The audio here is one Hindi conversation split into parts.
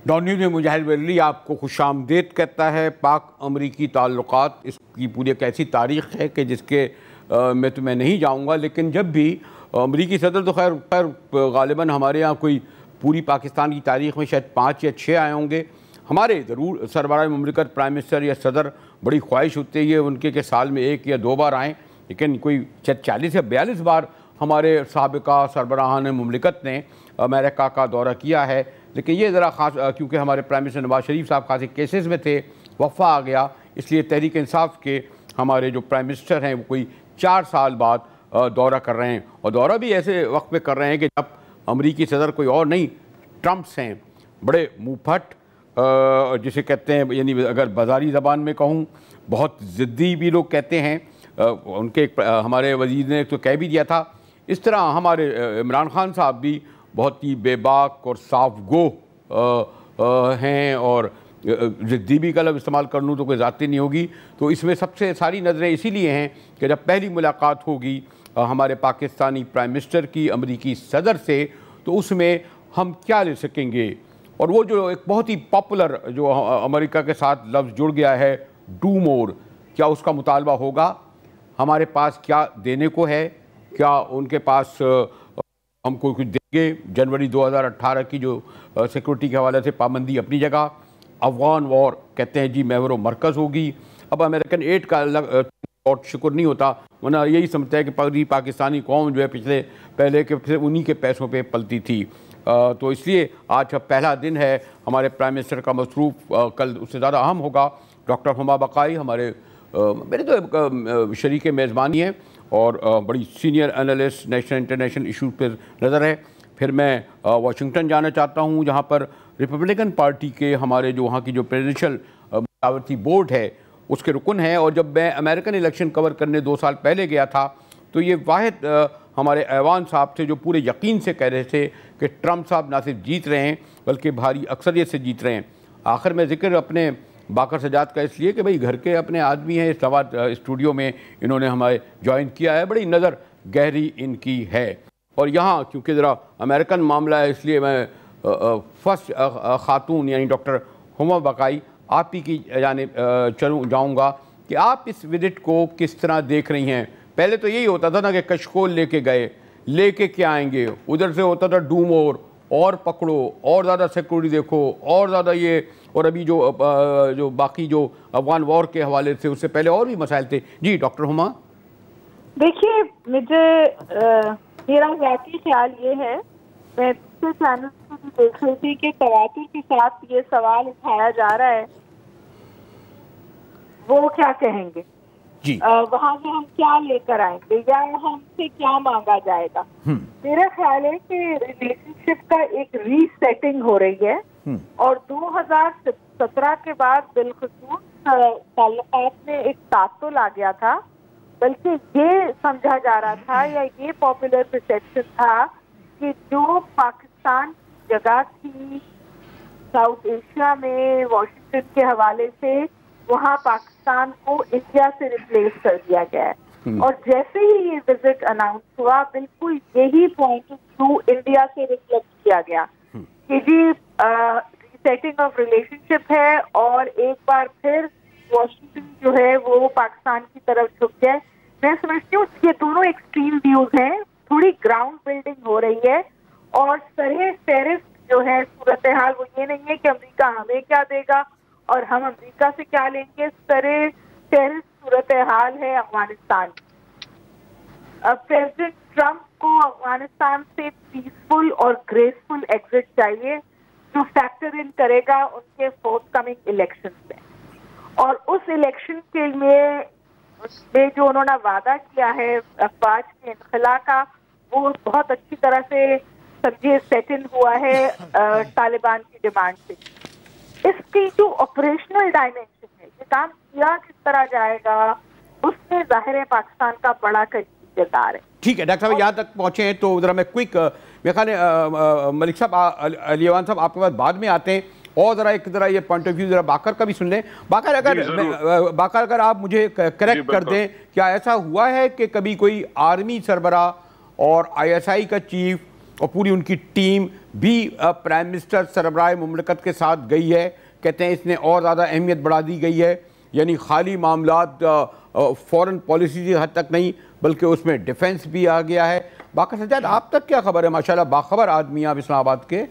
डॉन न्यूज़ में मुजाहिद वली आपको खुशामदीद कहता है। पाक अमरीकी ताल्लुकात, इसकी पूरी एक ऐसी तारीख़ है कि जिसके मैं तो मैं नहीं जाऊँगा, लेकिन जब भी अमरीकी सदर तो खैर गालिबन हमारे यहाँ कोई पूरी पाकिस्तान की तारीख़ में शायद 5 या 6 आए होंगे। हमारे ज़रूर सरबराह मुमलिकत प्राइम मिनिस्टर या सदर बड़ी ख्वाहिश होती है उनके कि साल में 1 या 2 बार आएँ, लेकिन कोई शायद 40 या 42 बार हमारे साबिका सरबराहान मुमलिकत ने अमेरिका का दौरा किया है। लेकिन ये ज़रा ख़ास क्योंकि हमारे प्राइम मिनिस्टर नवाज शरीफ साहब खासे केसेस में थे, वफ़ा आ गया, इसलिए तहरीक इंसाफ के हमारे जो प्राइम मिनिस्टर हैं वो कोई 4 साल बाद दौरा कर रहे हैं, और दौरा भी ऐसे वक्त पे कर रहे हैं कि जब अमरीकी सदर कोई और नहीं, ट्रम्प्स हैं, बड़े मुँहफट जिसे कहते हैं, यानी अगर बाज़ारी ज़बान में कहूँ बहुत ज़िद्दी भी लोग कहते हैं। उनके हमारे वज़ीर ने तो कह भी दिया था। इस तरह हमारे इमरान खान साहब भी बहुत ही बेबाक और साफ गो हैं, और ज़िद्दी भी का लफ्ज़ इस्तेमाल कर लूँ तो कोई ज़्यादती नहीं होगी। तो इसमें सबसे सारी नज़रें इसीलिए हैं कि जब पहली मुलाकात होगी हमारे पाकिस्तानी प्राइम मिनिस्टर की अमरीकी सदर से, तो उसमें हम क्या ले सकेंगे। और वो जो एक बहुत ही पॉपुलर जो अमेरिका के साथ लफ्ज़ जुड़ गया है, डू मोर, क्या उसका मुतालबा होगा? हमारे पास क्या देने को है? क्या उनके पास हमको कुछ देंगे? जनवरी 2018 की जो सिक्योरिटी के हवाले से पाबंदी अपनी जगह, अफगान वॉर कहते हैं जी महवर मरकज़ होगी। अब अमेरिकन एड का बहुत शुक्र नहीं होता, वरना यही समझता है कि पूरी पाकिस्तानी कौम जो है पहले के फिर उन्हीं के पैसों पे पलती थी। तो इसलिए आज पहला दिन है हमारे प्राइम मिनिस्टर का मसरूफ़, कल उससे ज़्यादा अहम होगा। डॉक्टर हुमा बकाई हमारे मेरे तो शरीक मेज़बानी हैं और बड़ी senior analyst national international issues पर नज़र है। फिर मैं वाशिंगटन जाना चाहता हूँ, जहाँ पर रिपब्लिकन पार्टी के हमारे जो वहाँ की जो प्रेसिडेंशियल मशावरती बोर्ड है उसके रुकन हैं। और जब मैं अमेरिकन इलेक्शन कवर करने 2 साल पहले गया था, तो ये वाहिद हमारे ऐवान साहब थे जो पूरे यकीन से कह रहे थे कि ट्रम्प साहब ना सिर्फ जीत रहे हैं बल्कि भारी अक्सरियत से जीत रहे हैं। आखिर में जिक्र अपने बाकर सजाद का इसलिए कि भाई घर के अपने आदमी हैं, इस स्टूडियो में इन्होंने हमारे ज्वाइन किया है, बड़ी नज़र गहरी इनकी है। और यहाँ क्योंकि ज़रा अमेरिकन मामला है, इसलिए मैं फर्स्ट ख़ातून यानी डॉक्टर हुमा बकाई आप ही की जानिब जाऊँगा कि आप इस विजिट को किस तरह देख रही हैं। पहले तो यही होता था ना कि कशकोल लेके गए, लेके क्या आएंगे, उधर से होता था डू मोर, और पकड़ो, और ज़्यादा सिक्योरिटी देखो, और ज़्यादा ये, और अभी जो बाकी जो अफगान वॉर के हवाले से उससे पहले और भी मसाइल थे। जी डॉक्टर हुमा। देखिए, मुझे मेरा ज़ाती ख्याल ये है, मैं दूसरे चैनल पर भी देख रही थी कि तवातुर के साथ ये सवाल उठाया जा रहा है, वो क्या कहेंगे जी, वहाँ से हम क्या लेकर आएंगे या हमसे क्या मांगा जाएगा। मेरा ख्याल है कि रिलेशनशिप का एक रीसेटिंग हो रही है, और 2017 के बाद बिलखुसूस ताल्लुकात में एक तातुल आ गया था। बल्कि ये समझा जा रहा था या ये पॉपुलर परसेप्शन था कि जो पाकिस्तान की जगह थी साउथ एशिया में वाशिंगटन के हवाले से, वहाँ पाकिस्तान को इंडिया से रिप्लेस कर दिया गया है। और जैसे ही ये विजिट अनाउंस हुआ, बिल्कुल यही पॉइंट थ्रू इंडिया से रिफ्लेक्ट किया गया कि जी रीसेटिंग ऑफ रिलेशनशिप है, और एक बार फिर वाशिंगटन जो है वो पाकिस्तान की तरफ झुक गया। मैं समझती हूँ ये दोनों एक्सट्रीम व्यूज हैं, थोड़ी ग्राउंड बिल्डिंग हो रही है, और सरह टेरिफ जो है सूरत हाल वो ये नहीं है कि अमेरिका हमें क्या देगा और हम अमेरिका से क्या लेंगे। सरह टेरिफ सूरत हाल है अफगानिस्तान। अब प्रेसिडेंट ट्रम्प को अफगानिस्तान से पीसफुल और ग्रेसफुल एग्जिट चाहिए, जो फैक्टर इन करेगा उनके फोर्थकमिंग इलेक्शन में। और उस इलेक्शन के लिए जो उन्होंने वादा किया है अफवाज के इनखला का, वो बहुत अच्छी तरह से समझिए सेट इन हुआ है तालिबान की डिमांड से। इसकी जो ऑपरेशनल डायमेंशन है, ये काम किया किस तरह जाएगा, उसमें जाहिर है पाकिस्तान का बड़ा किरदार है। ठीक है डॉक्टर साहब, यहाँ तक पहुँचे हैं तो ज़रा मैं क्विक मेरे ख्याल मलिक साहब, अलीवान साहब आपके पास बाद में आते हैं, और ज़रा ये पॉइंट ऑफ व्यू ज़रा बाकर का भी सुन लें। बाकर अगर आप मुझे करेक्ट कर दें, क्या ऐसा हुआ है कि कभी कोई आर्मी सरबराह और ISI का चीफ और पूरी उनकी टीम भी प्राइम मिनिस्टर सरबराह मुमलकत के साथ गई है। कहते हैं इसने और ज़्यादा अहमियत बढ़ा दी गई है, यानी खाली मामलात फॉरेन पॉलिसी की हद तक नहीं बल्कि उसमें डिफेंस भी आ गया है। बाकी सज्जाद, आप तक क्या खबर है? माशाल्लाह बाखबर आदमी आप इस्लामाबाद के।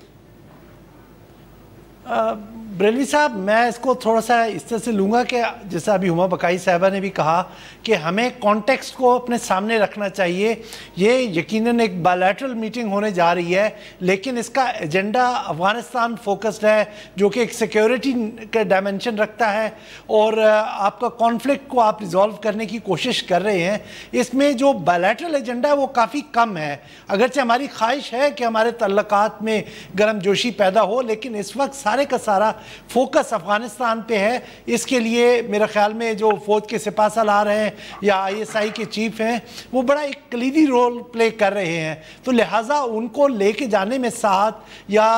बरेलवी साहब, मैं इसको थोड़ा सा इस तरह से लूँगा कि जैसा अभी हुमा बकाई साहबा ने भी कहा कि हमें कॉन्टेक्स्ट को अपने सामने रखना चाहिए। ये यकीनन एक बायलैटरल मीटिंग होने जा रही है, लेकिन इसका एजेंडा अफ़गानिस्तान फोकस्ड है, जो कि एक सिक्योरिटी का डायमेंशन रखता है और आपका कॉन्फ्लिक्ट को आप रिजॉल्व करने की कोशिश कर रहे हैं। इसमें जो बायलैटरल एजेंडा है वो काफ़ी कम है। अगरचे हमारी ख्वाहिश है कि हमारे तल्लुकात में गर्मजोशी पैदा हो, लेकिन इस वक्त सारे का सारा फोकस अफगानिस्तान पे है। इसके लिए मेरे ख्याल में जो फौज के सिपह सालार हैं या ISI के चीफ हैं, वो बड़ा एक कलीदी रोल प्ले कर रहे हैं। तो लिहाजा उनको लेके जाने में साथ या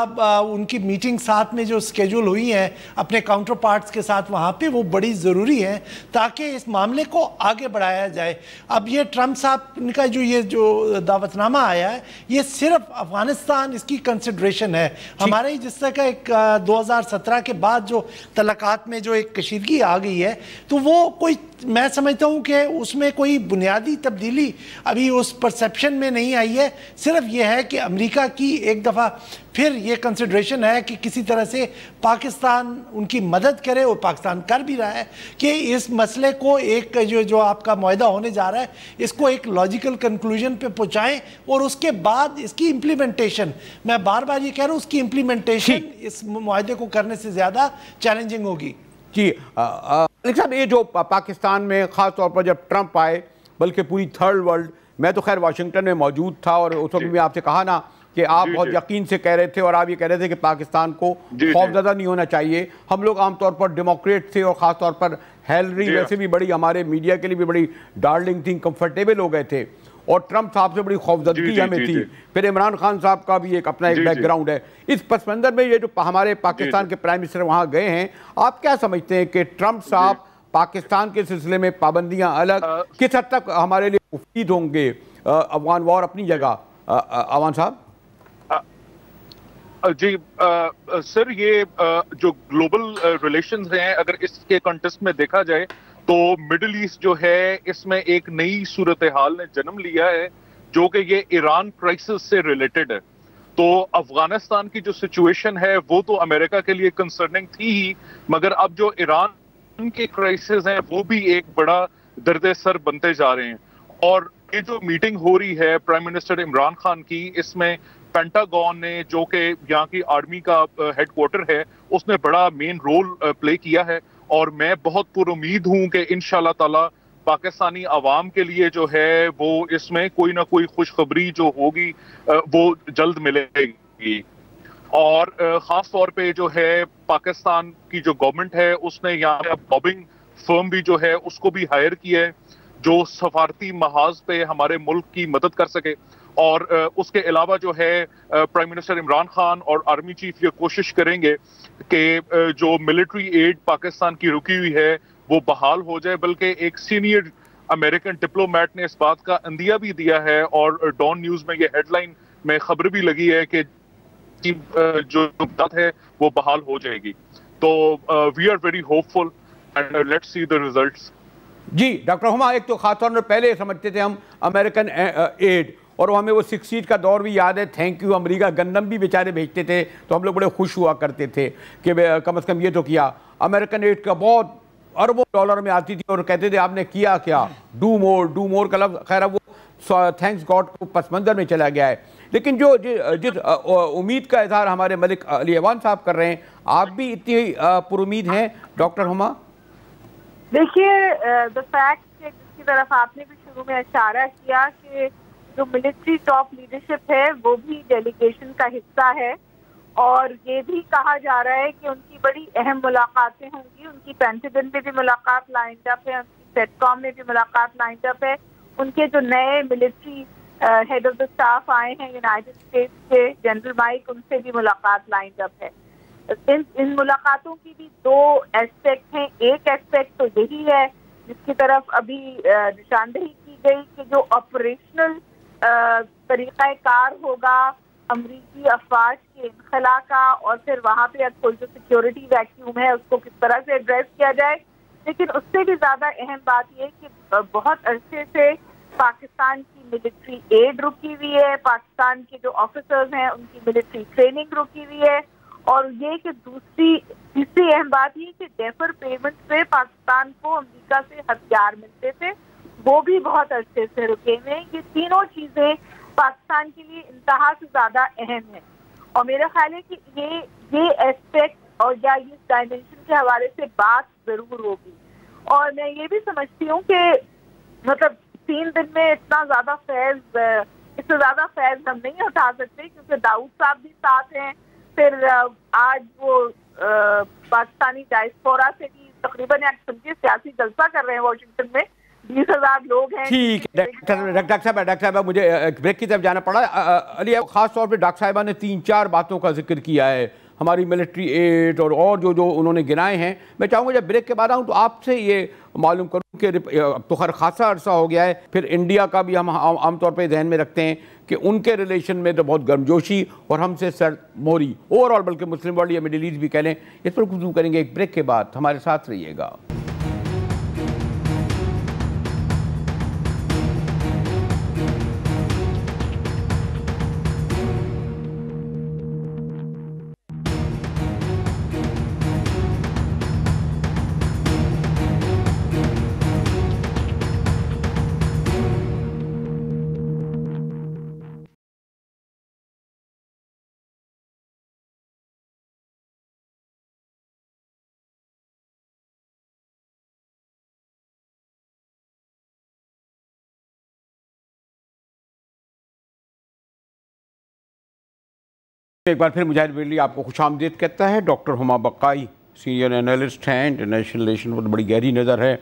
उनकी मीटिंग साथ में जो स्केड्यूल हुई है अपने काउंटर पार्ट्स के साथ वहाँ पे, वो बड़ी ज़रूरी है ताकि इस मामले को आगे बढ़ाया जाए। अब ये ट्रंप साहब का जो दावतनामा आया है, ये सिर्फ अफगानिस्तान इसकी कंसिडरेशन है। हमारे ही जिस तरह का एक 2017 के बाद जो तलाकात में जो एक कशीदगी आ गई है, तो वो कोई, मैं समझता हूँ कि उसमें कोई बुनियादी तब्दीली अभी उस परसेप्शन में नहीं आई है। सिर्फ ये है कि अमेरिका की एक दफ़ा फिर ये कंसिडरेशन है कि किसी तरह से पाकिस्तान उनकी मदद करे, और पाकिस्तान कर भी रहा है कि इस मसले को एक जो आपका मुआहदा होने जा रहा है, इसको एक लॉजिकल कंक्लूजन पे पहुँचाएँ और उसके बाद इसकी इम्प्लीमेंटेशन, मैं बार बार ये कह रहा हूँ, उसकी इम्प्लीमेंटेशन इस मुआहदे को करने से ज़्यादा चैलेंजिंग होगी। जी मलिक साहब, ये जो पाकिस्तान में ख़ास तौर पर जब ट्रंप आए, बल्कि पूरी थर्ड वर्ल्ड, मैं तो खैर वाशिंगटन में मौजूद था और उस वक्त भी आपसे कहा ना कि आप बहुत यकीन से कह रहे थे और आप ये कह रहे थे कि पाकिस्तान को खौफज़दा नहीं होना चाहिए। हम लोग आमतौर पर डेमोक्रेट थे और ख़ास तौर पर हिलरी वैसे भी बड़ी, हमारे मीडिया के लिए भी बड़ी डार्लिंग थी, कंफर्टेबल हो गए थे, और ट्रंप साहब से बड़ी खौफजदगी हमें थी। फिर इमरान खान साहब का भी एक अपना एक बैकग्राउंड है। इस पस मंज़र में ये जो हमारे पाकिस्तान के प्राइम मिनिस्टर वहाँ गए हैं, आप क्या समझते हैं कि ट्रंप साहब पाकिस्तान के सिलसिले में पाबंदियाँ अलग किस हद तक हमारे लिए मुफीद होंगे? अफगान वॉर अपनी जगह, अवान साहब। जी सर, ये जो ग्लोबल रिलेशंस हैं, अगर इसके कॉन्टेक्स्ट में देखा जाए तो मिडिल ईस्ट जो है इसमें एक नई सूरत हाल ने जन्म लिया है, जो कि ये ईरान क्राइसिस से रिलेटेड है। तो अफगानिस्तान की जो सिचुएशन है वो तो अमेरिका के लिए कंसर्निंग थी ही, मगर अब जो ईरान के क्राइसिस हैं वो भी एक बड़ा दर्द सर बनते जा रहे हैं। और ये जो मीटिंग हो रही है प्राइम मिनिस्टर इमरान खान की, इसमें पेंटागन ने, जो कि यहाँ की आर्मी का हेडक्वार्टर है, उसने बड़ा मेन रोल प्ले किया है। और मैं बहुत पुरुमीद हूँ कि इंशाल्लाह ताला पाकिस्तानी अवाम के लिए जो है वो इसमें कोई ना कोई खुशखबरी जो होगी वो जल्द मिलेगी। और ख़ास तौर पे जो है पाकिस्तान की जो गवर्नमेंट है उसने यहाँ पे लॉबिंग फर्म भी जो है उसको भी हायर किया है, जो सफारती महाज पे हमारे मुल्क की मदद कर सके। और उसके अलावा जो है प्राइम मिनिस्टर इमरान खान और आर्मी चीफ ये कोशिश करेंगे कि जो मिलिट्री एड पाकिस्तान की रुकी हुई है वो बहाल हो जाए। बल्कि एक सीनियर अमेरिकन डिप्लोमेट ने इस बात का अंदिया भी दिया है और डॉन न्यूज में ये हेडलाइन में खबर भी लगी है कि जो बात है वो बहाल हो जाएगी। तो we are very hopeful and let's see the results. जी डॉक्टर हुमा, एक तो खास तौर पर पहले समझते थे हम अमेरिकन एड, और हमें वो 60 का दौर भी याद है, थैंक यू अमेरिका गंदम भी बेचारे भेजते थे तो हम लोग बड़े खुश हुआ करते थे कि कम से कम ये तो किया। अमेरिकन एड का बहुत अरबों डॉलर में आती थी और कहते थे आपने किया क्या, डू मोर का लफ्ज़ खैर अब वो थैंक्स गॉड को पस मंज़र में चला गया है। लेकिन जो जिस उम्मीद का इजहार हमारे मलिक अली अवान साहब कर रहे हैं, आप भी इतनी पुरुमीद हैं डॉक्टर हुमा? देखिए, द फैक्ट जिसकी तरफ आपने भी शुरू में इशारा किया कि जो मिलिट्री टॉप लीडरशिप है वो भी डेलीगेशन का हिस्सा है, और ये भी कहा जा रहा है कि उनकी बड़ी अहम मुलाकातें होंगी। उनकी पेंटागन में भी मुलाकात लाइंड अप है, उनकी सेटकॉम में भी मुलाकात लाइंड अप है, उनके जो नए military head of the staff आए हैं यूनाइटेड स्टेट्स के, जनरल माइक, उनसे भी मुलाकात लाइंड अप है। इन मुलाकातों की भी दो एस्पेक्ट हैं। एक एस्पेक्ट तो यही है जिसकी तरफ अभी निशानदेही की गई कि जो ऑपरेशनल तरीक़ाकार होगा अमरीकी अफवाज के इनखला का और फिर वहाँ पे कोई जो सिक्योरिटी वैक्यूम है उसको किस तरह से एड्रेस किया जाए। लेकिन उससे भी ज़्यादा अहम बात यह कि बहुत अरसे से पाकिस्तान की मिलिट्री एड रुकी हुई है, पाकिस्तान के जो ऑफिसर्स हैं उनकी मिलिट्री ट्रेनिंग रुकी हुई है, और ये कि तीसरी अहम बात ये कि डेफर पेमेंट से पाकिस्तान को अमेरिका से हथियार मिलते थे, वो भी बहुत अरसे से रुके हुए हैं। ये तीनों चीज़ें पाकिस्तान के लिए इंतहा से ज़्यादा अहम है, और मेरा ख्याल है कि ये एस्पेक्ट और या इस डायमेंशन के हवाले से बात ज़रूर होगी। और मैं ये भी समझती हूँ कि मतलब 3 दिन में इतना ज़्यादा इससे ज़्यादा फैज़ हम नहीं उठा सकते, क्योंकि दाऊद साहब भी साथ हैं, फिर आज वो पाकिस्तानी डायस्पोरा से भी तकरीबन समझिए सियासी जलसा कर रहे हैं वाशिंगटन में, 20,000 लोग हैं। ठीक है डॉक्टर साहब मुझे ब्रेक की तरफ जाना पड़ा। अली, खास तौर पे डॉक्टर साहिबा ने 3-4 बातों का जिक्र किया है, हमारी मिलिट्री एड और जो उन्होंने गिनाए हैं। मैं चाहूँगा जब ब्रेक के बाद आऊँ तो आपसे ये मालूम करूँ कि अब तो खैर खासा अरसा हो गया है, फिर इंडिया का भी हम आमतौर पर जहन में रखते हैं कि उनके रिलेशन में तो बहुत गर्मजोशी और हमसे सर मोरी ओवरऑल, बल्कि मुस्लिम वर्ल्ड या मिडिल ईस्ट भी कह लें। इस पर गुफ्तगू करेंगे एक ब्रेक के बाद, हमारे साथ रहिएगा। एक बार फिर मुजाहिद बिल्ली आपको खुशामदीद कहता है। डॉक्टर हुमा बकाई सीनियर एनालिस्ट हैं, इंटरनेशनल रिलेशन पर बड़ी गहरी नज़र है,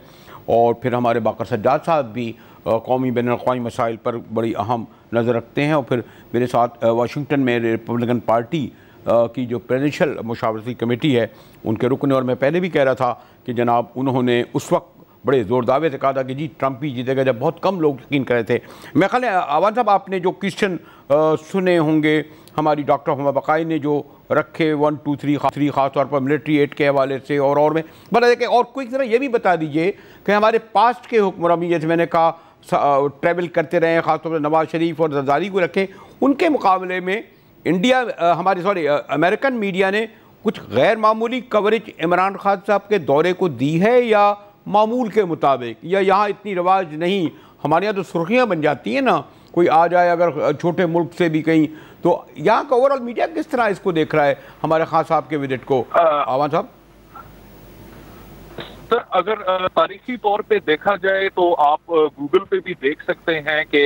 और फिर हमारे बाकर सज्जाद साहब भी कौमी बैनुल-अक़वामी मसाइल पर बड़ी अहम नज़र रखते हैं, और फिर मेरे साथ वाशिंगटन में रिपब्लिकन पार्टी की जो प्रेसिडेंशियल मुशावरती कमेटी है उनके रुकन। और मैं पहले भी कह रहा था कि जनाब उन्होंने उस वक्त बड़े ज़ोर दावे से कहा था कि जी ट्रंप ही जीतेगा, जब बहुत कम लोग यकीन कर रहे थे। मैं ख्याल है आवाज़ साहब आपने जो क्वेश्चन सुने होंगे हमारी डॉक्टर हुमा बकाई ने जो रखे 1, 2, 3 ख़ास तौर पर मिलिट्री एड के हवाले से और में बता दें कि और कोई तरह ये भी बता दीजिए कि हमारे पास्ट के हुक्मरान, जैसे मैंने कहा ट्रैवल करते रहे, ख़ासतौर पर नवाज शरीफ और जरदारी को रखें, उनके मुकाबले में इंडिया अमेरिकन मीडिया ने कुछ गैर मामूली कवरेज इमरान खान साहब के दौरे को दी है, या मामूल के मुताबिक, या यहाँ इतनी रवाज नहीं? हमारे यहाँ तो सुर्खियाँ बन जाती हैं ना, कोई आ जाए अगर छोटे मुल्क से भी कहीं, तो यहाँ का ओवरऑल मीडिया किस तरह इसको देख रहा है हमारे खान साहब के विजिट को? आवाज़ साहब सर, अगर तारीखी तौर पे देखा जाए तो आप गूगल पे भी देख सकते हैं कि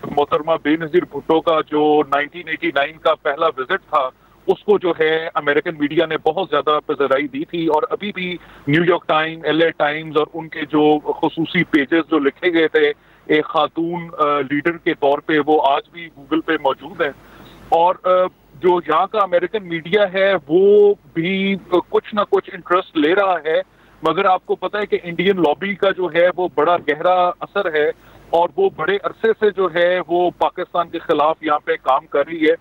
मोहतरमा बेनज़ीर भुट्टो का जो 1989 का पहला विजिट था उसको जो है अमेरिकन मीडिया ने बहुत ज्यादा पज़राई दी थी, और अभी भी न्यूयॉर्क टाइम, LA टाइम्स और उनके जो खुसूसी पेजेस जो लिखे गए थे एक खातून लीडर के तौर पे, वो आज भी गूगल पे मौजूद है। और जो यहाँ का अमेरिकन मीडिया है वो भी कुछ ना कुछ इंटरेस्ट ले रहा है, मगर आपको पता है कि इंडियन लॉबी का जो है वो बड़ा गहरा असर है, और वो बड़े अरसे से जो है वो पाकिस्तान के खिलाफ यहाँ पे काम कर रही है।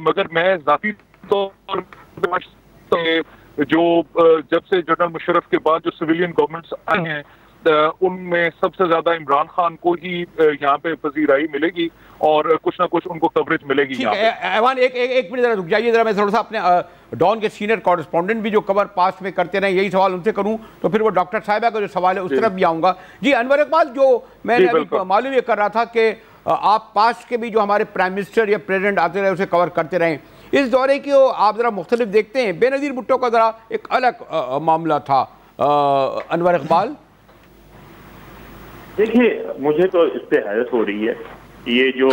मगर मैं जाती तौर पर जो जब से जनरल मुशर्रफ के बाद जो सिविलियन गवर्नमेंट्स आए हैं उनमें सबसे ज्यादा इमरान खान को ही यहाँ पे पजीराई मिलेगी और कुछ ना कुछ उनको कवरेज मिलेगी। ऐवान एक मिनट जरा रुक जाइए, जरा मैं थोड़ा सा अपने डॉन के सीनियर कॉरेस्पॉन्डेंट भी जो कवर पास में करते रहे यही सवाल उनसे करूं, तो फिर वो डॉक्टर साहिबा का जो सवाल है उस तरफ भी आऊंगा। जी अनवर इकबाल, जो मैंने मालूम ये कर रहा था कि आप पास के भी जो हमारे प्राइम मिनिस्टर या प्रेसिडेंट आते रहे उसे कवर करते रहे, इस दौरे की आप जरा मुख्तलिफ देखते हैं। बेनज़ीर भुट्टो का जरा एक अलग मामला था। अनवर इकबाल, देखिए मुझे तो इससे हैरत हो रही है, ये जो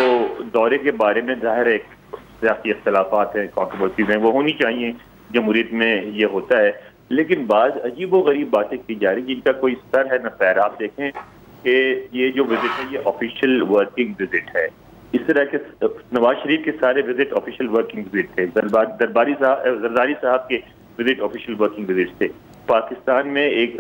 दौरे के बारे में जाहिर है सियासी इख्तलाफात हैं, कॉन्ट्रोवर्सीज हैं, वो होनी चाहिए, जमहूरियत में ये होता है, लेकिन बाद अजीब व गरीब बातें की जा रही जिनका कोई स्तर है न पैर। आप देखें कि ये जो विजिट है ये ऑफिशियल वर्किंग विजिट है, इस तरह के नवाज शरीफ के सारे विजिट ऑफिशियल वर्किंग विजिट थे, जरदारी साहब के विजिट ऑफिशियल वर्किंग विजिट थे। पाकिस्तान में एक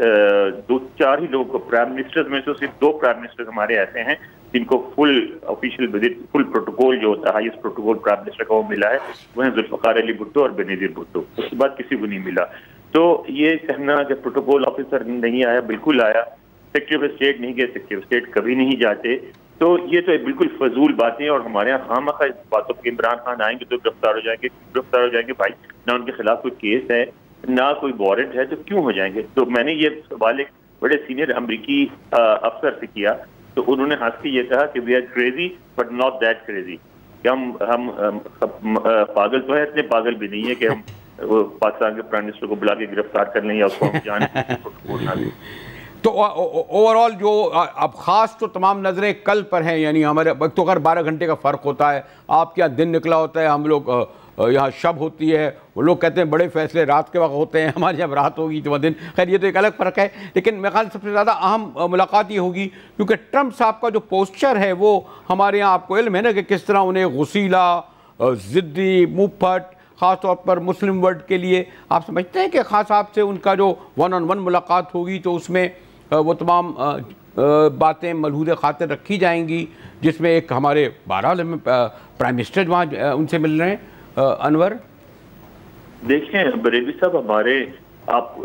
2-4 ही लोगों को, प्राइम मिनिस्टर में से सिर्फ 2 प्राइम मिनिस्टर हमारे ऐसे हैं जिनको full official visit, full protocol जो होता है, हाईएस्ट प्रोटोकॉल प्राइम मिनिस्टर को मिला है, वो है जुल्फकार अली भुट्टो और बेनजीर भुट्टो। उसके बाद किसी को नहीं मिला। तो ये कहना कि प्रोटोकॉल ऑफिसर नहीं आया, बिल्कुल आया। सेक्रेटरी ऑफ स्टेट नहीं गए, सेक्रेटरी ऑफ स्टेट कभी नहीं जाते। तो ये तो बिल्कुल फजूल बातें हैं और हमारे यहाँ खामखा इस बातों पर इमरान खान आएंगे तो गिरफ्तार हो जाएंगे। भाई ना उनके खिलाफ कोई केस है ना कोई वारंट है, तो क्यों हो जाएंगे? तो मैंने ये सवाल एक बड़े सीनियर अमरीकी अफसर से किया, तो उन्होंने हंस के ये कहा कि we are crazy but not that crazy, कि हम पागल तो है, इतने पागल भी नहीं है कि हम पाकिस्तान के प्राइम मिनिस्टर को बुला के गिरफ्तार कर लें या उसको हम जाने। तो ओवरऑल जो अब ख़ास तो तमाम नज़रें कल पर हैं, यानी हमारे वक्त तो अगर 12 घंटे का फ़र्क होता है, आपके यहाँ दिन निकला होता है, हम लोग यहाँ शब होती है, वो लोग कहते हैं बड़े फैसले रात के वक्त होते हैं, हमारे जब रात होगी तो वह दिन। खैर ये तो एक अलग फ़र्क है, लेकिन मेरे ख्याल सबसे ज़्यादा अहम मुलाकात ये होगी क्योंकि ट्रंप साहब का जो पोस्चर है वो हमारे यहाँ, आपको इल्म है ना कि किस तरह उन्हें गुसीला, ज़िद्दी, मुँहफट, ख़ास तौर पर मुस्लिम वर्ल्ड के लिए। आप समझते हैं कि ख़ास आपसे उनका जो 1-on-1 मुलाकात होगी तो उसमें वो तमाम बातें मलहूद खातिर रखी जाएंगी, जिसमें एक हमारे बहरहाल प्राइम मिनिस्टर वहाँ उनसे मिल रहे हैं? अनवर देखें बरेली साहब, हमारे आप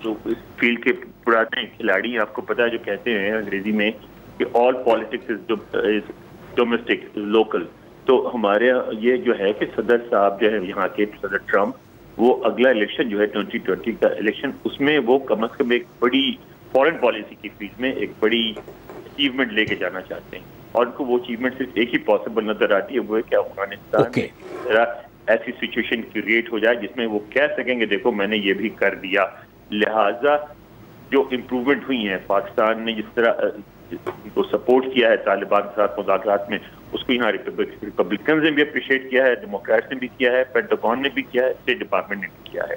जो इस फील्ड के पुराने खिलाड़ी, आपको पता है जो कहते हैं अंग्रेजी में कि all politics is domestic local. तो हमारे ये जो है कि सदर साहब जो है यहाँ के सदर ट्रंप, वो अगला इलेक्शन जो है 2020 का इलेक्शन, उसमें वो कम अज कम एक बड़ी फॉरेन पॉलिसी की फील्ड में एक बड़ी अचीवमेंट लेके जाना चाहते हैं और उनको वो अचीवमेंट सिर्फ एक ही पॉसिबल नजर आती है, वो है कि अफगानिस्तान में ऐसी सिचुएशन क्रिएट हो जाए जिसमें वो कह सकेंगे देखो मैंने ये भी कर दिया। लिहाजा जो इम्प्रूवमेंट हुई है, पाकिस्तान ने जिस तरह को सपोर्ट किया है तालिबान के साथ मुज़ाकरात में, उसको यहाँ रिपब्लिकन ने भी अप्रिशिएट किया है, डेमोक्रेट्स ने भी किया है, पेंटागन ने भी किया है, स्टेट डिपार्टमेंट ने भी किया है।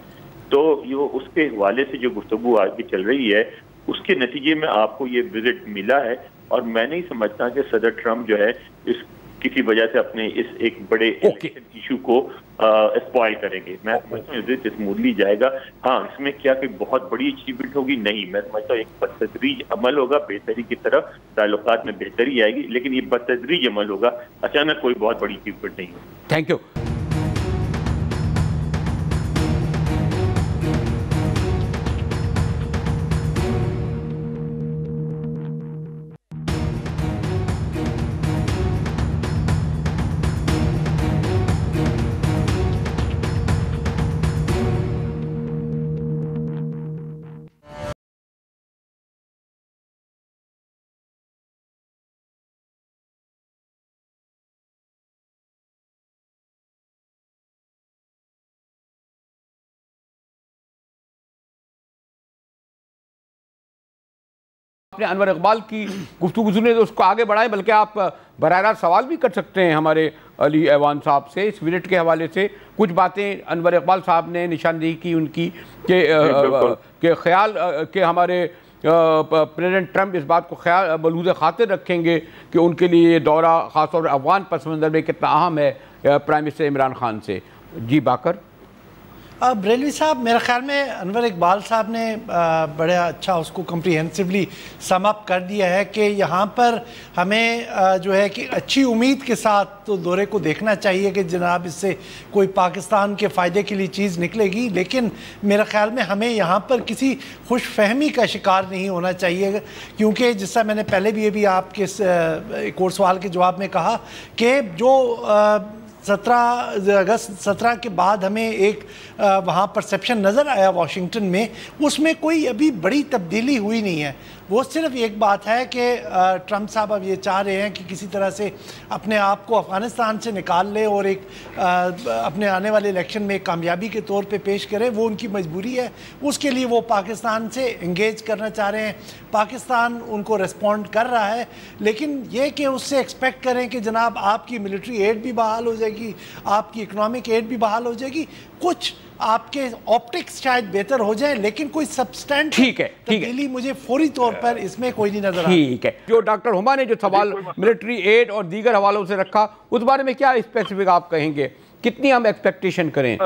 तो ये उसके हवाले से जो गुफ्तगू आगे चल रही है उसके नतीजे में आपको ये विजिट मिला है और मैं नहीं समझता कि सदर ट्रंप जो है इस किसी वजह से अपने इस एक बड़े इशू को स्पॉइल करेंगे। मैं समझता हूँ विजिट स्मूथली जाएगा। हाँ, इसमें क्या कोई बहुत बड़ी अचीवमेंट होगी? नहीं, मैं समझता हूँ एक बतदरीज अमल होगा, बेहतरी की तरफ ताल्लुकात में बेहतरी आएगी, लेकिन ये बतदरीज अमल होगा, अचानक कोई बहुत बड़ी अचीवमेंट नहीं होगी। Thank you. आपने अनवर इकबाल की गुफ्तगू सुनी तो उसको आगे बढ़ाएं, बल्कि आप बराह रास्त सवाल भी कर सकते हैं हमारे अली ऐवान साहब से इस विजिट के हवाले से। कुछ बातें अनवर इकबाल साहब ने निशानदेही की उनकी के ख्याल के हमारे प्रेसिडेंट ट्रंप इस बात को ख्याल बलूज़ खातिर रखेंगे कि उनके लिए ये दौरा ख़ासतौर पर अफगान पस मंज़र में कितना अहम है प्राइम मिनिस्टर इमरान खान से। जी बाकर। बरेलवी साहब, मेरे ख्याल में अनवर इकबाल साहब ने बड़े अच्छा उसको कम्प्रीहेंसिवली सम अप कर दिया है कि यहाँ पर हमें जो है कि अच्छी उम्मीद के साथ तो दौरे को देखना चाहिए कि जनाब इससे कोई पाकिस्तान के फ़ायदे के लिए चीज़ निकलेगी, लेकिन मेरे ख्याल में हमें यहाँ पर किसी खुश फहमी का शिकार नहीं होना चाहिए, क्योंकि जिससे मैंने पहले भी ये भी आपके एक और सवाल के जवाब में कहा कि जो 17 अगस्त 17 के बाद हमें एक वहाँ परसेप्शन नज़र आया वाशिंगटन में, उसमें कोई अभी बड़ी तब्दीली हुई नहीं है। वो सिर्फ एक बात है कि ट्रंप साहब अब ये चाह रहे हैं कि किसी तरह से अपने आप को अफ़गानिस्तान से निकाल ले और एक अपने आने वाले इलेक्शन में कामयाबी के तौर पे पेश करें। वो उनकी मजबूरी है, उसके लिए वो पाकिस्तान से इंगेज करना चाह रहे हैं। पाकिस्तान उनको रिस्पॉन्ड कर रहा है, लेकिन ये कि उससे एक्सपेक्ट करें कि जनाब आपकी मिलिट्री एड भी बहाल हो जाएगी, आपकी इकनॉमिक एड भी बहाल हो जाएगी, कुछ आपके ऑप्टिक्स शायद बेहतर हो जाए, लेकिन कोई सब्सटेंट तब्दीली मुझे फौरी तौर पर इसमें कोई नहीं नजर आ। ठीक है, जो डॉक्टर हुमा ने जो सवाल मिलिट्री एड और दीगर हवालों से रखा, उस बारे में क्या स्पेसिफिक आप कहेंगे, कितनी हम एक्सपेक्टेशन करें?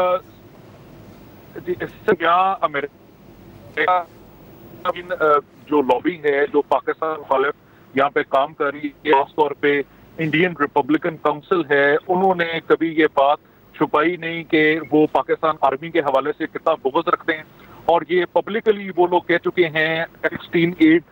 जो लॉबी है, जो पाकिस्तान मुखालिफ यहाँ पे काम कर रही है, खासतौर पे इंडियन रिपब्लिकन काउंसिल है, उन्होंने कभी ये बात छुपाई नहीं कि वो पाकिस्तान आर्मी के हवाले से कितना बुग़्ज़ रखते हैं। और ये पब्लिकली वो लोग कह चुके हैं, 16-8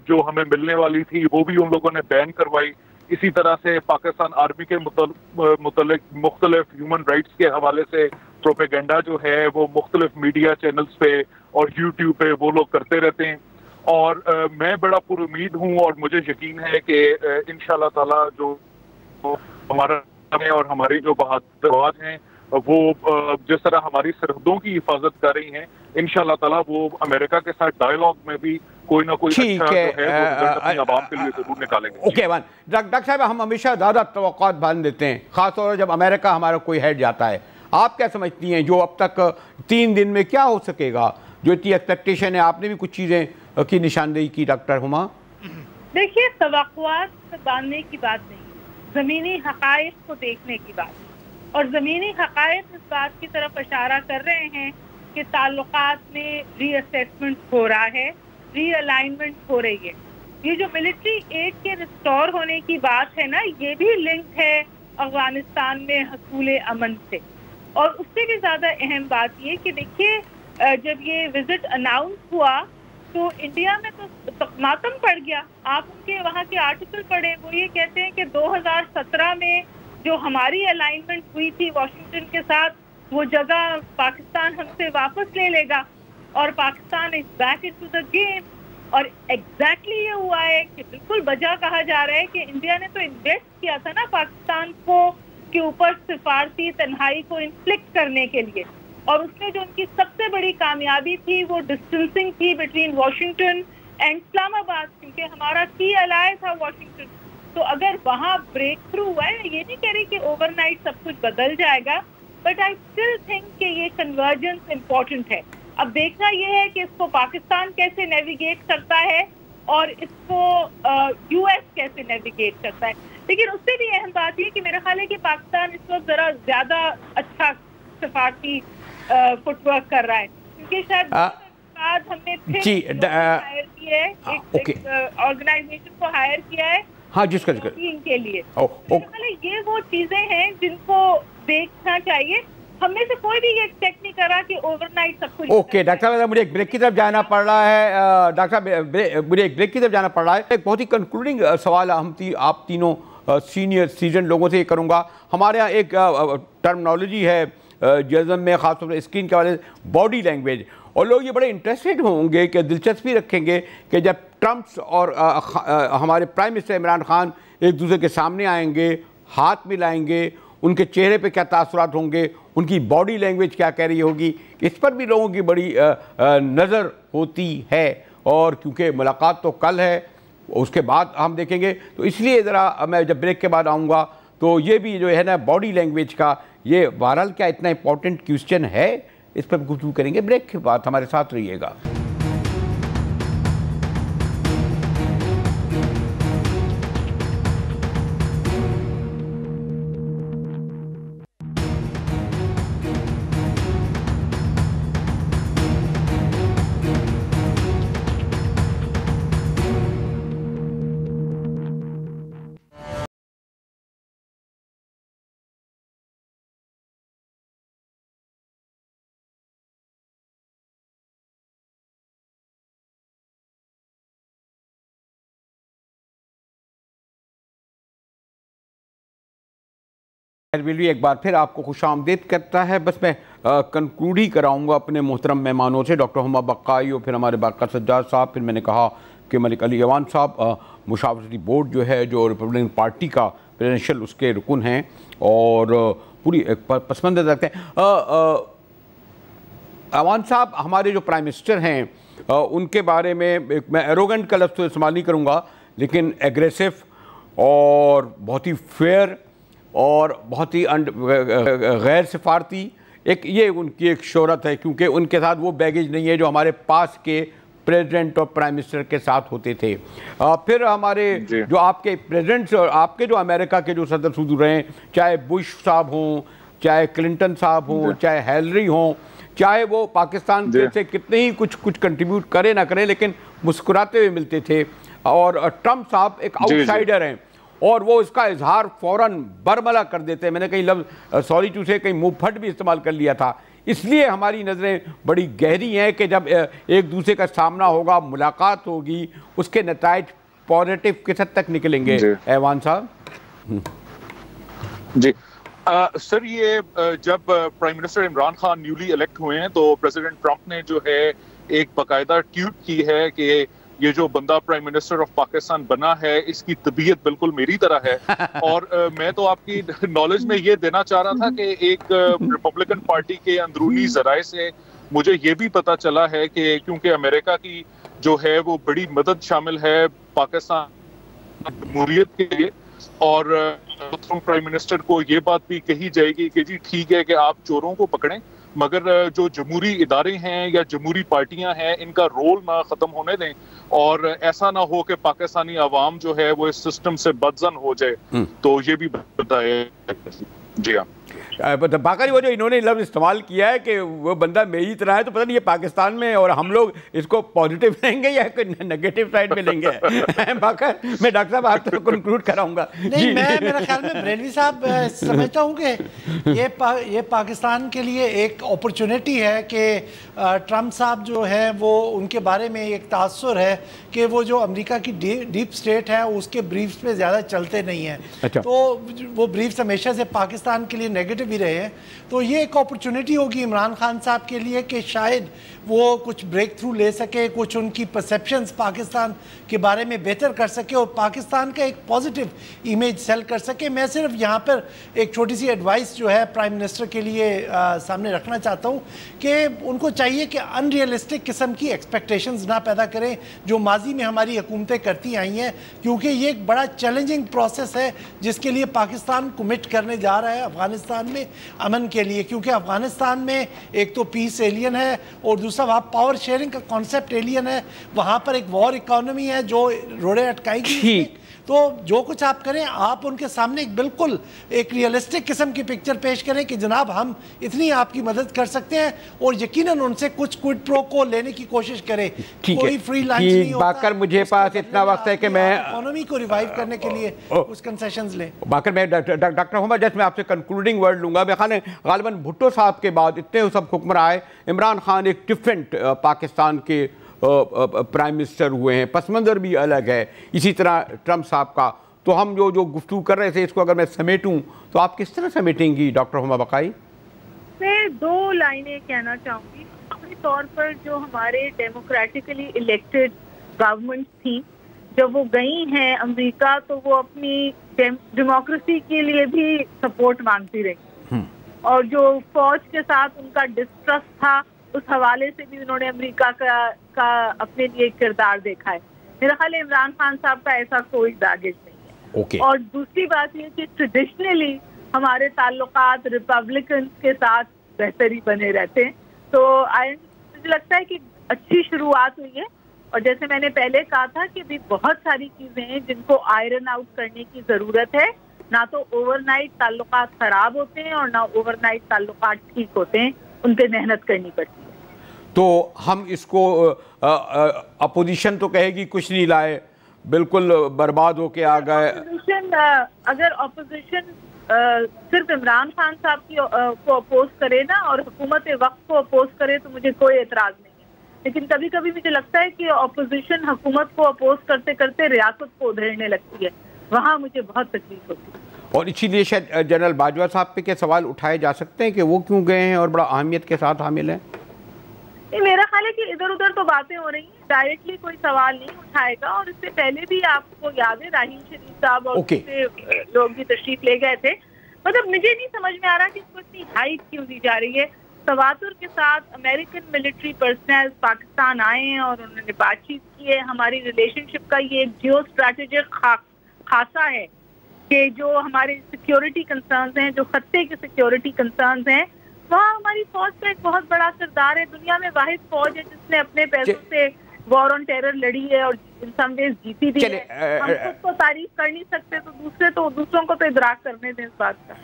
जो हमें मिलने वाली थी वो भी उन लोगों ने बैन करवाई। इसी तरह से पाकिस्तान आर्मी के मुतल्लिक मुख्तलिफ ह्यूमन राइट्स के हवाले से प्रोपेगेंडा जो है वो मुख्तलिफ मीडिया चैनल्स पे और यूट्यूब पे वो लोग करते रहते हैं। और मैं बड़ा पुरुमीद हूँ और मुझे यकीन है कि इंशाल्लाह ताला जो हमारा और हमारी जो बहादुर आवाज हैं वो जिस तरह हमारी सरहदों की हिफाजत कर रही हैं, इंशाल्लाह ताला वो अमेरिका के साथ डायलॉग में भी कोई ना कोई अच्छा जो है वो अपनी आवाम के लिए जरूर निकालेंगे। ओके वन डॉक्टर साहब, हम हमेशा ज़्यादा तवक्कुआत बांध देते हैं, खासतौर पर जब अमेरिका हमारा कोई हेड जाता है। आप क्या समझती हैं, जो अब तक 3 दिन में क्या हो सकेगा, जो इतनी एक्सपेक्टेशन है? आपने भी कुछ चीज़ें की निशानदेही की डॉक्टर हुमा। देखिए, तवक्कुआत बांधने की बात नहीं, ज़मीनी हक़ाइक़ को देखने की बात। और ज़मीनी हक़ाइक़ इस बात की तरफ इशारा कर रहे हैं कि ताल्लुकात में रीअसेसमेंट हो रहा है, रीअलाइनमेंट हो रही है। ये जो मिलिट्री एड के रिस्टोर होने की बात है ना, ये भी लिंक है अफगानिस्तान में हसूल अमन से। और उससे भी ज़्यादा अहम बात ये कि देखिए, जब ये विजिट अनाउंस हुआ तो इंडिया में तो मातम पड़ गया। आप उनके वहाँ के आर्टिकल पढ़े, वो ये कहते हैं कि 2017 में जो हमारी अलाइनमेंट हुई थी वाशिंगटन के साथ, वो जगह पाकिस्तान हमसे वापस ले लेगा और Pakistan is back into the game. और एग्जैक्टली ये हुआ है कि बिल्कुल वजह कहा जा रहा है कि इंडिया ने तो इन्वेस्ट किया था ना पाकिस्तान को के ऊपर सिफारती तन्हाई को इन्फ्लिक्ट करने के लिए, और उसमें जो उनकी सबसे बड़ी कामयाबी थी वो डिस्टेंसिंग थी बिटवीन वॉशिंगटन एंड इस्लामाबाद, क्योंकि हमारा की अलाय था वॉशिंगटन। तो अगर वहाँ ब्रेक थ्रू हुआ है, ये नहीं कह रही कि ओवरनाइट सब कुछ बदल जाएगा, बट आई स्टिल थिंक कि ये कन्वर्जेंस इम्पोर्टेंट है। अब देखना ये है कि इसको पाकिस्तान कैसे नेविगेट करता है और इसको यूएस कैसे नेविगेट करता है। लेकिन उससे भी अहम बात ये कि मेरा ख्याल है कि पाकिस्तान इस वक्त जरा ज्यादा अच्छा सफारती फुटवर्क कर रहा है, क्योंकि शायद बाद हमने फिर हायर किया है, एक ऑर्गेनाइजेशन को हायर किया है जिसका के लिए। ये वो चीजें हैं जिनको देखना चाहिए। हमें से कोई भी ये एक्सपेक्ट नहीं करा कि ओवरनाइट सब कुछ। ओके डॉक्टर साहब, मुझे एक ब्रेक की तरफ जाना पड़ रहा है। डॉक्टर साहब, मुझे एक ब्रेक की तरफ जाना पड़ रहा है। एक बहुत ही कंक्लूडिंग सवाल आप तीनों सीनियर सीजन लोगों से करूँगा। हमारे यहाँ एक टर्मिनोलॉजी है जर्नलिज्म में, खासतौर पर स्क्रीन के वाले बॉडी लैंग्वेज, और लोग ये बड़े इंटरेस्टेड होंगे कि दिलचस्पी रखेंगे कि जब ट्रंप्स और हमारे प्राइम मिनिस्टर इमरान खान एक दूसरे के सामने आएंगे, हाथ मिलाएंगे, उनके चेहरे पे क्या तासुरात होंगे, उनकी बॉडी लैंग्वेज क्या कह रही होगी, इस पर भी लोगों की बड़ी नज़र होती है। और क्योंकि मुलाकात तो कल है, उसके बाद हम देखेंगे, तो इसलिए ज़रा मैं जब ब्रेक के बाद आऊँगा तो ये भी जो है ना बॉडी लैंग्वेज का, ये बहरहाल क्या इतना इंपॉर्टेंट क्वेश्चन है, इस पर गुफ्तगू करेंगे। ब्रेक के बाद हमारे साथ रहिएगा। भी एक बार फिर आपको खुशामदीद करता है। बस मैं कंक्लूड ही कराऊंगा अपने मोहतरम मेहमानों से, डॉक्टर हुमा बक्काई और फिर हमारे बाक़ा सज्जाद साहब, फिर मैंने कहा कि मलिक अली अवान साहब मुशावरती बोर्ड जो है, जो रिपब्लिकन पार्टी का प्रेसिडेंशियल उसके रुकन हैं और पूरी पसमंद रखते हैं। अवान साहब हमारे जो प्राइम मिनिस्टर हैं उनके बारे में मैं एरोगेंट का लफ्ज़ तो इस्तेमाल नहीं करूँगा, लेकिन एग्रेसिव और बहुत ही फेयर और बहुत ही गैर सिफारती, एक ये उनकी एक शोहरत है, क्योंकि उनके साथ वो बैगेज नहीं है जो हमारे पास के प्रेसिडेंट और प्राइम मिनिस्टर के साथ होते थे। फिर हमारे जो आपके प्रेसिडेंट्स और आपके जो अमेरिका के जो सदर सुदूर हैं, चाहे बुश साहब हों, चाहे क्लिंटन साहब हों, चाहे हिलरी हों, चाहे वो पाकिस्तान से कितने ही कुछ कंट्रीब्यूट करे ना करे, लेकिन मुस्कुराते हुए मिलते थे। और ट्रम्प साहब एक आउटसाइडर हैं और वो इसका इजहार फौरन बरमला कर देते हैं। मैंने कहीं लफ्ज़ सॉरी टू से कहीं मुंह फट भी इस्तेमाल कर लिया था। इसलिए हमारी नज़रें बड़ी गहरी हैं कि जब एक दूसरे का सामना होगा, मुलाकात होगी, उसके नताइज पॉजिटिव किस हद तक निकलेंगे ऐवान साहब? जी सर, ये जब prime minister Imran Khan newly elect हुए हैं तो प्रेसिडेंट ट्रंप ने जो है एक बाकायदा ट्वीट की है कि ये जो बंदा प्राइम मिनिस्टर ऑफ पाकिस्तान बना है इसकी तबीयत बिल्कुल मेरी तरह है। और मैं तो आपकी नॉलेज में ये देना चाह रहा था कि एक रिपब्लिकन पार्टी के अंदरूनी जराए से मुझे ये भी पता चला है कि क्योंकि अमेरिका की जो है वो बड़ी मदद शामिल है पाकिस्तान जमहूरियत के लिए, और प्राइम मिनिस्टर को ये बात भी कही जाएगी कि जी ठीक है कि आप चोरों को पकड़ें, मगर जो जमहूरी इदारे हैं या जमहूरी पार्टियां हैं इनका रोल ना खत्म होने दें, और ऐसा ना हो कि पाकिस्तानी अवाम जो है वो इस सिस्टम से बदजन हो जाए। तो ये भी बताया। जी हाँ, बाकायदा वो जो इन्होंने लफ्ज़ इस्तेमाल किया है कि वो बंदा मेरी तरह है, तो पता नहीं ये पाकिस्तान में और हम लोग इसको पॉजिटिव लेंगे या नेगेटिव साइड में लेंगे। बाकायदा मैं डॉक्टर साहब आपसे कंक्लूड कराऊंगा। नहीं, मैं मेरा ख्याल में बरेलवी साहब समझता हूँ कि ये पाकिस्तान के लिए एक अपॉर्चुनिटी है कि ट्रम्प साहब जो है वो उनके बारे में एक तासुर है कि वो जो अमेरिका की डीप स्टेट है उसके ब्रीफ्स पे ज़्यादा चलते नहीं हैं। अच्छा। तो वो ब्रीफ्स हमेशा से पाकिस्तान के लिए नेगेटिव भी रहे हैं। तो ये एक अपॉर्चुनिटी होगी इमरान खान साहब के लिए कि शायद वो कुछ ब्रेक थ्रू ले सके, कुछ उनकी परसेप्शंस पाकिस्तान के बारे में बेहतर कर सके और पाकिस्तान का एक पॉजिटिव इमेज सेल कर सके। मैं सिर्फ यहाँ पर एक छोटी सी एडवाइस जो है प्राइम मिनिस्टर के लिए सामने रखना चाहता हूँ कि उनको चाहिए कि अनरियलिस्टिक किस्म की एक्सपेक्टेशंस ना पैदा करें जो माजी में हमारी हुकूमतें करती आई हैं, क्योंकि ये एक बड़ा चैलेंजिंग प्रोसेस है जिसके लिए पाकिस्तान कमिट करने जा रहा है अफगानिस्तान में अमन के लिए। क्योंकि अफगानिस्तान में एक तो पीस एलियन है और दूसरा वहाँ पावर शेयरिंग का कॉन्सेप्ट एलियन है। वहाँ पर एक वॉर इकोनॉमी है जो रोड़े अटकाएगी। तो जो कुछ आप करें, आप उनके सामने एक एक रियलिस्टिक किस्म की पिक्चर पेश करें कि जनाब हम इतनी आपकी मदद कर सकते हैं और यकीनन उनसे कुछ क्विड प्रो को लेने की कोशिश करें। कोई फ्री लंच नहीं होता। बाकर मुझे पास इतना वक्त है कि मैं इकोनॉमी को रिवाइव करने के लिए कुछ कंसेशंस लें। बाकर मैं डॉक्टर मोहम्मद जस्ट मैं आपसे कंक्लूडिंग वर्ड लूंगा। मैं ख्याल है गालिबन भुट्टो साहब के बाद इतने सब हुक्मरान आए, इमरान खान एक डिफरेंट पाकिस्तान के प्राइम मिनिस्टर हुए हैं, पस मंज़र भी अलग है, इसी तरह ट्रम्प साहब का। तो हम जो गुफ्तगू कर रहे थे इसको अगर मैं समेटूं तो आप किस तरह समेटेंगी डॉक्टर हुमा बकाई? मैं दो लाइनें कहना चाहूँगी। अपने तौर पर जो हमारे डेमोक्रेटिकली इलेक्टेड गवर्नमेंट थी, जब वो गई हैं अमेरिका तो वो अपनी डेमोक्रेसी के लिए भी सपोर्ट मांगती रही, और जो फौज के साथ उनका डिस्ट्रस्ट था उस हवाले से भी उन्होंने अमेरिका का अपने लिए किरदार देखा है। मेरा ख्याल है इमरान खान साहब का ऐसा कोई बैगेज नहीं है। और दूसरी बात ये कि ट्रेडिशनली हमारे ताल्लुकात रिपब्लिकन के साथ बेहतर ही बने रहते हैं। तो मुझे लगता है कि अच्छी शुरुआत हुई है, और जैसे मैंने पहले कहा था कि भी बहुत सारी चीजें हैं जिनको आयरन आउट करने की जरूरत है। ना तो ओवरनाइट ताल्लुकात खराब होते हैं और ना ओवरनाइट ताल्लुकात ठीक होते हैं, उन पे मेहनत करनी पड़ती है। तो हम इसको अपोजिशन तो कहेगी कुछ नहीं लाए, बिल्कुल बर्बाद होके आ गए। अगर अपोजिशन सिर्फ इमरान खान साहब को अपोज करे ना और हुकूमत वक्त को अपोज करे तो मुझे कोई एतराज नहीं है, लेकिन कभी कभी मुझे लगता है कि अपोजिशन हुकूमत को अपोज करते करते रियासत को उधेड़ने लगती है, वहाँ मुझे बहुत तकलीफ होती है। और इसीलिए शायद जनरल बाजवा साहब पे के सवाल उठाए जा सकते हैं कि वो क्यों गए हैं और बड़ा अहमियत के साथ हामिल हैं। मेरा ख्याल है कि इधर उधर तो बातें हो रही हैं, डायरेक्टली कोई सवाल नहीं उठाएगा। और इससे पहले भी आपको याद है राहील शरीफ साहब और दूसरे लोग भी तशरीफ ले गए थे। मतलब मुझे नहीं समझ में आ रहा कि इसको इतनी हाइट क्यों दी जा रही है। तवातुर के साथ अमेरिकन मिलिट्री पर्सनल पाकिस्तान आए हैं और उन्होंने बातचीत की है। हमारी रिलेशनशिप का ये एक जियो स्ट्रैटेजिक खासा है कि जो हमारे सिक्योरिटी कंसर्न्स हैं, जो खत्ते के सिक्योरिटी कंसर्न्स हैं, वहाँ हमारी फौज का एक बहुत बड़ा किरदार है। दुनिया में वाहिद फौज है जिसने अपने पैसों से वॉर ऑन टेरर लड़ी है और इन सम वेज जीती भी है। हम खुद तो तारीफ कर नहीं सकते तो दूसरों को तो इदराक करने दें इस बात का।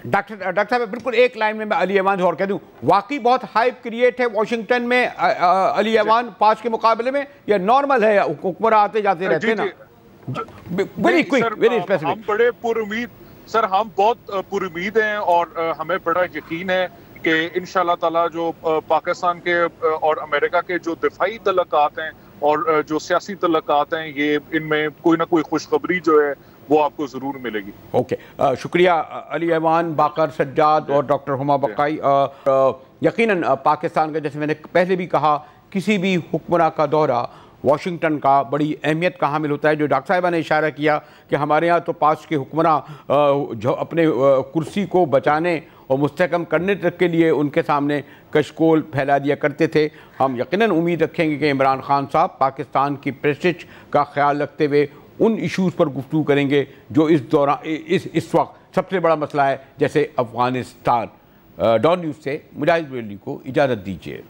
डॉक्टर साहब बिल्कुल एक लाइन में मैं अली ऐवान और कह दूं, वाकई बहुत हाइप क्रिएट है वॉशिंगटन में अली ऐवान पास के मुकाबले में, या नॉर्मल है, हुक्मरान आते जाते रहते हैं ना? Very quick, very specific. हम बड़े पुरुमीद सर, हम बहुत पुरुमीद हैं और हमें बड़ा यकीन है कि इंशाल्लाह ताला जो पाकिस्तान के और अमेरिका के जो दिफाई तल्लुकात हैं और जो सियासी तल्लुकात हैं, ये इनमें कोई ना कोई खुशखबरी जो है वो आपको जरूर मिलेगी। ओके, शुक्रिया अली ऐवान, बाकर सज्जाद और डॉक्टर हुमा बकाई। यकीनन पाकिस्तान का, जैसे मैंने पहले भी कहा, किसी भी हुक्मरान का दौरा वाशिंगटन का बड़ी अहमियत का हामिल होता है। जो डॉक्टर साहिबा ने इशारा किया कि हमारे यहाँ तो पास के हुक्मरान जो अपने कुर्सी को बचाने और मुस्तहकम करने तक के लिए उनके सामने कशकोल फैला दिया करते थे। हम यकीनन उम्मीद रखेंगे कि इमरान खान साहब पाकिस्तान की प्रेस्टीज का ख्याल रखते हुए उन इशूज़ पर गुफ्तगू करेंगे जो इस दौरान इस वक्त सबसे बड़ा मसला है, जैसे अफ़गानिस्तान। डॉन न्यूज़ से मुजाहिद बेली को इजाज़त दीजिए।